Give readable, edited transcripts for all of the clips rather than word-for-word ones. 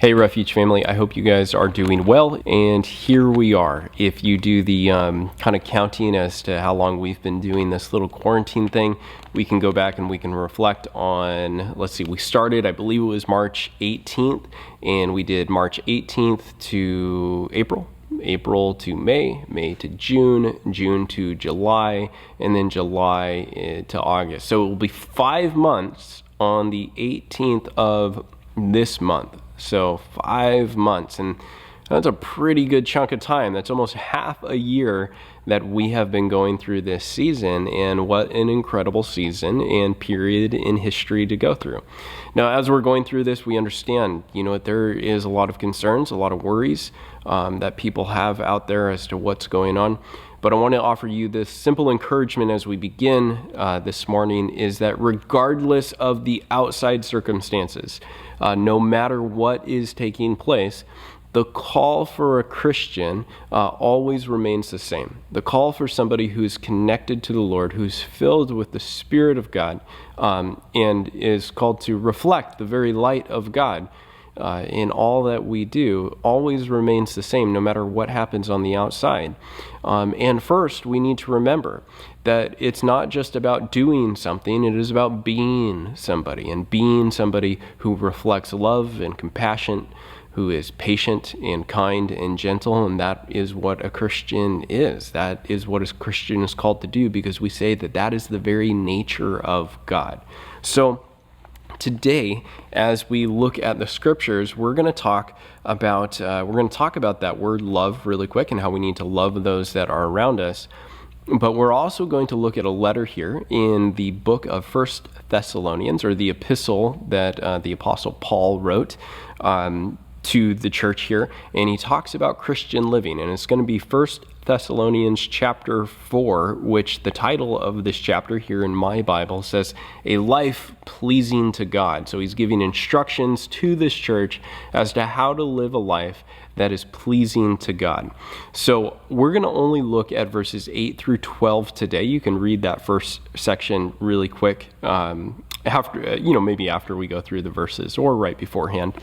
Hey Refuge family, I hope you guys are doing well, and here we are. If you do the kind of counting as to how long we've been doing this little quarantine thing, we can go back and we can reflect on, let's see, we started, I believe it was March 18th, and we did March 18th to April to May, May to June, June to July, and then July to August. So it will be 5 months on the 18th of this month. So 5 months, and that's a pretty good chunk of time. That's almost half a year that we have been going through this season, and what an incredible season and period in history to go through. Now, as we're going through this, we understand, there is a lot of concerns, a lot of worries that people have out there as to what's going on. But I want to offer you this simple encouragement as we begin this morning, is that regardless of the outside circumstances, no matter what is taking place, the call for a Christian always remains the same. The call for somebody who's connected to the Lord, who's filled with the Spirit of God, and is called to reflect the very light of God in all that we do, always remains the same no matter what happens on the outside. And first, we need to remember that it's not just about doing something, it is about being somebody, and being somebody who reflects love and compassion, who is patient and kind and gentle, and that is what a Christian is. That is what a Christian is called to do, because we say that that is the very nature of God. So today, as we look at the scriptures, we're going to talk about that word love really quick, and how we need to love those that are around us. But we're also going to look at a letter here in the book of 1 Thessalonians, or the epistle that the Apostle Paul wrote to the church here, and he talks about Christian living, and it's going to be 1 Thessalonians chapter 4, which the title of this chapter here in my Bible says, A Life Pleasing to God. So he's giving instructions to this church as to how to live a life that is pleasing to God. So we're going to only look at verses 8 through 12 today. You can read that first section really quick maybe after we go through the verses, or right beforehand.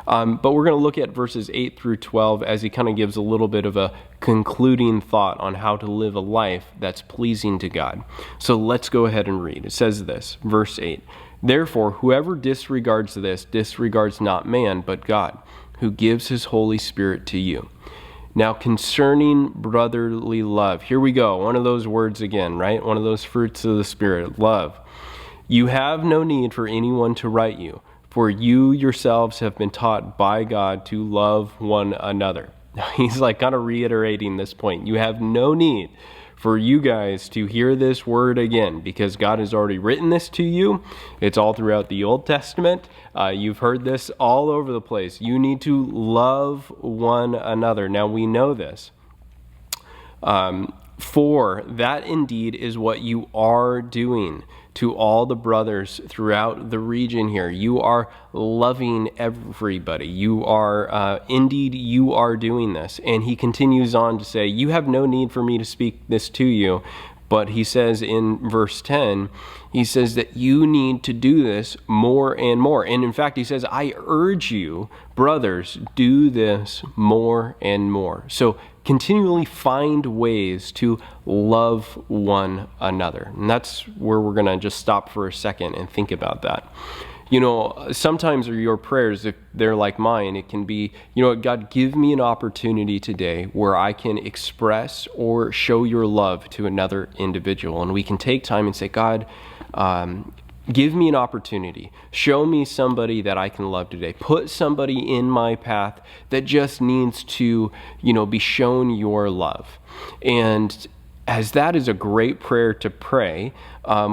But we're going to look at verses 8 through 12 as he kind of gives a little bit of a concluding thought on how to live a life that's pleasing to God. So let's go ahead and read. It says this, verse 8, Therefore, whoever disregards this disregards not man, but God, who gives his Holy Spirit to you. Now, concerning brotherly love, here we go. One of those words again, right? One of those fruits of the Spirit, love. You have no need for anyone to write you, for you yourselves have been taught by God to love one another. He's like kind of reiterating this point. You have no need for you guys to hear this word again, because God has already written this to you. It's all throughout the Old Testament. You've heard this all over the place. You need to love one another. Now we know this. For that indeed is what you are doing to all the brothers throughout the region here. You are loving everybody. You are, indeed, you are doing this. And he continues on to say, you have no need for me to speak this to you. But he says in verse 10, he says that you need to do this more and more. And in fact, he says, I urge you, brothers, do this more and more. So continually find ways to love one another. And that's where we're going to just stop for a second and think about that. Sometimes your prayers, if they're like mine, it can be, God, give me an opportunity today where I can express or show your love to another individual. And we can take time and say, God, give me an opportunity. Show me somebody that I can love today. Put somebody in my path that just needs to, be shown your love. And as that is a great prayer to pray,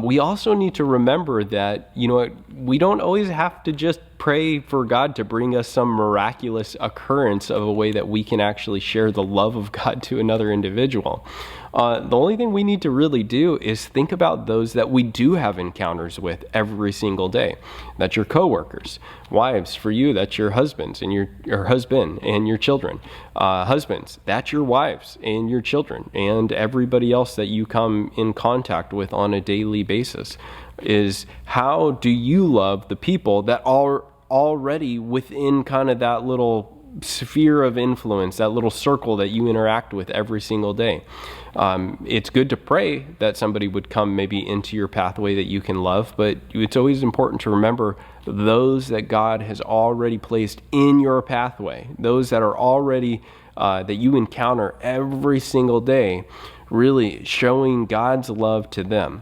we also need to remember that, we don't always have to just pray for God to bring us some miraculous occurrence of a way that we can actually share the love of God to another individual. The only thing we need to really do is think about those that we do have encounters with every single day. That's your coworkers. Wives, for you, that's your husbands and your husband and your children. Husbands, that's your wives and your children and everybody else that you come in contact with on a daily basis. Is how do you love the people that are already within kind of that little sphere of influence, that little circle that you interact with every single day. It's good to pray that somebody would come maybe into your pathway that you can love, but it's always important to remember those that God has already placed in your pathway, those that are already that you encounter every single day, really showing God's love to them.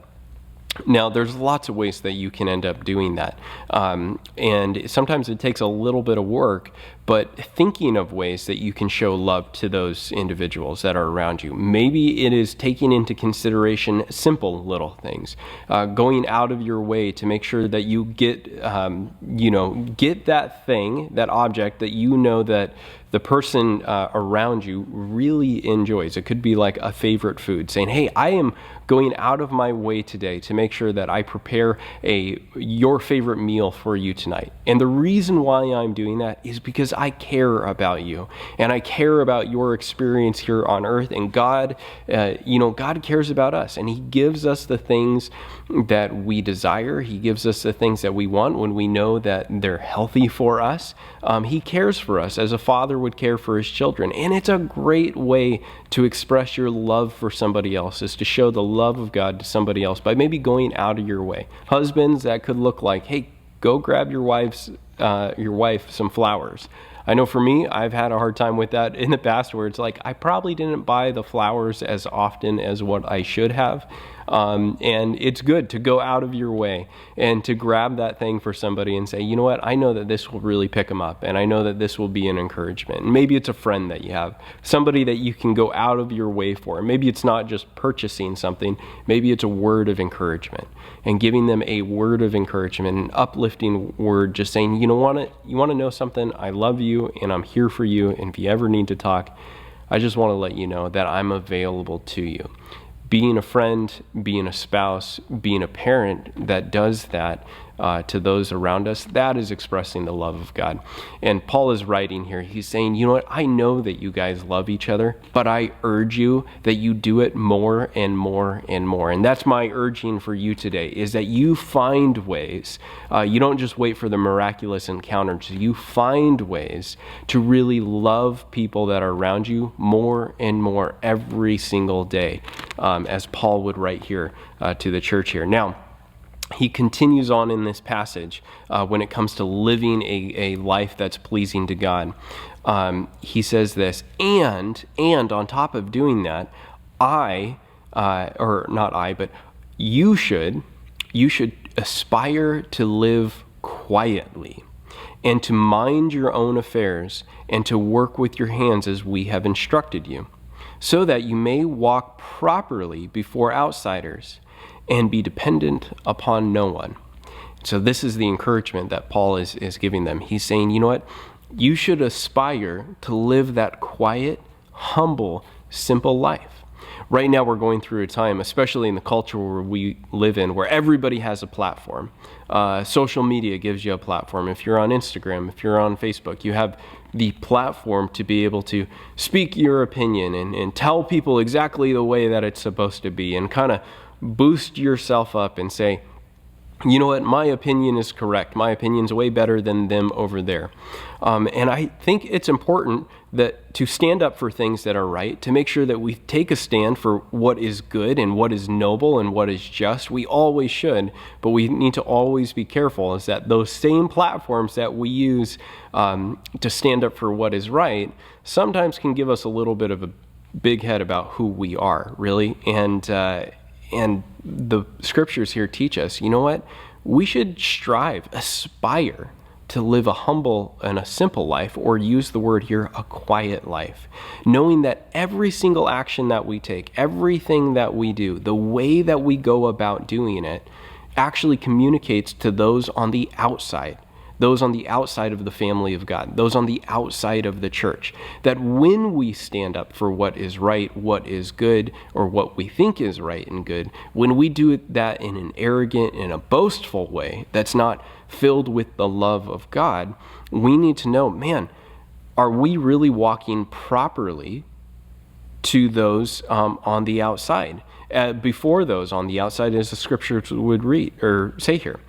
Now, there's lots of ways that you can end up doing that. And sometimes it takes a little bit of work, but thinking of ways that you can show love to those individuals that are around you. Maybe it is taking into consideration simple little things, going out of your way to make sure that you get that thing, that object that you know that the person around you really enjoys. It could be like a favorite food, saying, hey, I am going out of my way today to make sure that I prepare your favorite meal for you tonight. And the reason why I'm doing that is because I care about you, and I care about your experience here on earth. And God, God cares about us, and He gives us the things that we desire. He gives us the things that we want when we know that they're healthy for us. He cares for us as a father would care for his children. And it's a great way to express your love for somebody else, is to show the love of God to somebody else by maybe going out of your way. Husbands, that could look like, hey, go grab your wife some flowers. I know for me, I've had a hard time with that in the past, where it's like, I probably didn't buy the flowers as often as what I should have. And it's good to go out of your way and to grab that thing for somebody and say, you know what, I know that this will really pick them up, and I know that this will be an encouragement. And maybe it's a friend that you have, somebody that you can go out of your way for. Maybe it's not just purchasing something, maybe it's a word of encouragement, and giving them a word of encouragement, an uplifting word, just saying, you want to know something? I love you, and I'm here for you, and if you ever need to talk, I just want to let you know that I'm available to you. Being a friend, being a spouse, being a parent that does that to those around us, that is expressing the love of God. And Paul is writing here, he's saying, you know what, I know that you guys love each other, but I urge you that you do it more and more and more. And that's my urging for you today, is that you find ways, you don't just wait for the miraculous encounters, you find ways to really love people that are around you more and more every single day, as Paul would write here to the church here. Now, he continues on in this passage when it comes to living a life that's pleasing to God. He says this, and on top of doing that, you should aspire to live quietly, and to mind your own affairs, and to work with your hands as we have instructed you, so that you may walk properly before outsiders and be dependent upon no one. So this is the encouragement that Paul is giving them. He's saying, you know what? You should aspire to live that quiet, humble, simple life. Right now we're going through a time, especially in the culture where we live in, where everybody has a platform. Social media gives you a platform. If you're on Instagram, if you're on Facebook, you have the platform to be able to speak your opinion and tell people exactly the way that it's supposed to be, and kind of boost yourself up and say, you know what, my opinion is correct. My opinion's way better than them over there. And I think it's important that to stand up for things that are right, to make sure that we take a stand for what is good and what is noble and what is just. We always should, but we need to always be careful, is that those same platforms that we use to stand up for what is right sometimes can give us a little bit of a big head about who we are, really. And the scriptures here teach us, you know what? We should aspire to live a humble and a simple life, or use the word here, a quiet life, knowing that every single action that we take, everything that we do, the way that we go about doing it, actually communicates to those on the outside of the family of God, those on the outside of the church, that when we stand up for what is right, what is good, or what we think is right and good, when we do that in an arrogant and a boastful way that's not filled with the love of God, we need to know, man, are we really walking properly to those on the outside? before those on the outside, as the scriptures would read or say here,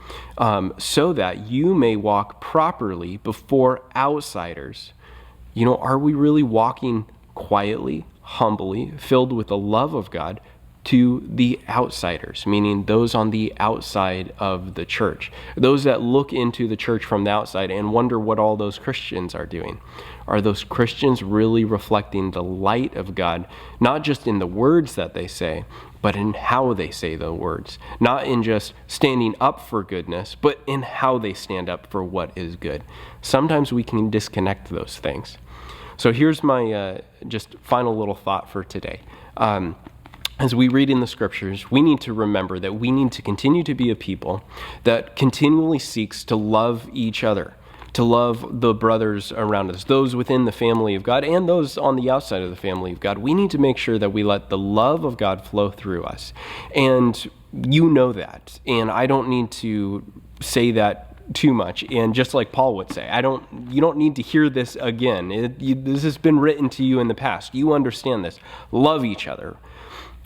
so that you may walk properly before outsiders. Are we really walking quietly, humbly, filled with the love of God to the outsiders, meaning those on the outside of the church, those that look into the church from the outside and wonder what all those Christians are doing? Are those Christians really reflecting the light of God, not just in the words that they say, but in how they say the words? Not in just standing up for goodness, but in how they stand up for what is good. Sometimes we can disconnect those things. So here's my just final little thought for today. As we read in the scriptures, we need to remember that we need to continue to be a people that continually seeks to love each other, to love the brothers around us, those within the family of God and those on the outside of the family of God. We need to make sure that we let the love of God flow through us. And you know that. And I don't need to say that too much. And just like Paul would say, you don't need to hear this again. This has been written to you in the past. You understand this. Love each other.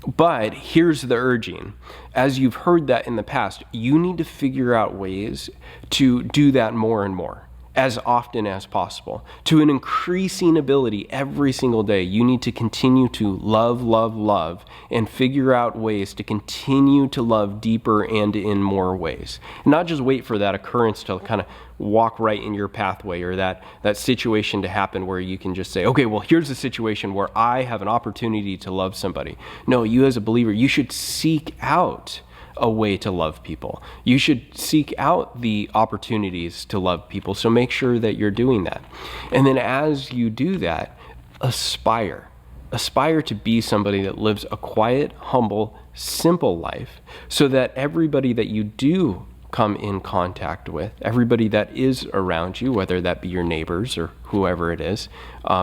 But here's the urging. As you've heard that in the past, you need to figure out ways to do that more and more, as often as possible. To an increasing ability every single day, you need to continue to love, love, love, and figure out ways to continue to love deeper and in more ways. And not just wait for that occurrence to kind of walk right in your pathway, or that situation to happen where you can just say, okay, well, here's a situation where I have an opportunity to love somebody. No, you as a believer, you should seek out a way to love people. You should seek out the opportunities to love people. So make sure that you're doing that. And then as you do that, aspire to be somebody that lives a quiet, humble, simple life, so that everybody that you do come in contact with, everybody that is around you, whether that be your neighbors or whoever it is,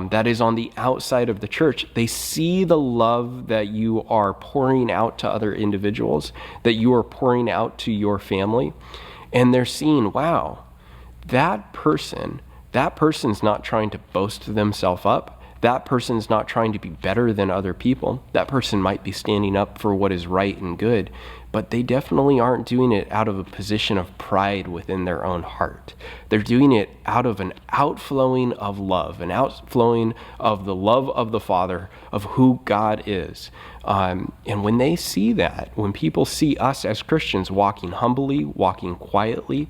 that is on the outside of the church, they see the love that you are pouring out to other individuals, that you are pouring out to your family, and they're seeing, wow, that person's not trying to boast themselves up. That person's not trying to be better than other people. That person might be standing up for what is right and good, but they definitely aren't doing it out of a position of pride within their own heart. They're doing it out of an outflowing of love, an outflowing of the love of the Father, of who God is. And when they see that, when people see us as Christians walking humbly, walking quietly,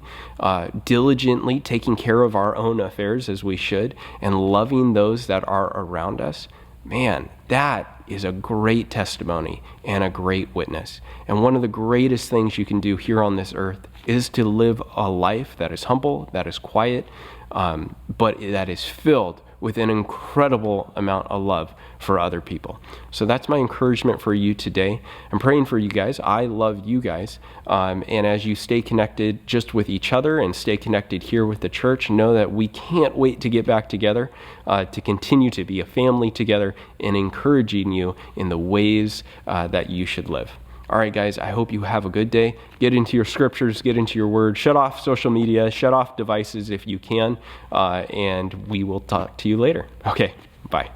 diligently, taking care of our own affairs as we should, and loving those that are around us, man, that is a great testimony and a great witness. And one of the greatest things you can do here on this earth is to live a life that is humble, that is quiet, but that is filled with an incredible amount of love for other people. So that's my encouragement for you today. I'm praying for you guys. I love you guys. And as you stay connected just with each other and stay connected here with the church, know that we can't wait to get back together, to continue to be a family together and encouraging you in the ways that you should live. All right, guys, I hope you have a good day. Get into your scriptures, get into your word, shut off social media, shut off devices if you can, and we will talk to you later. Okay, bye.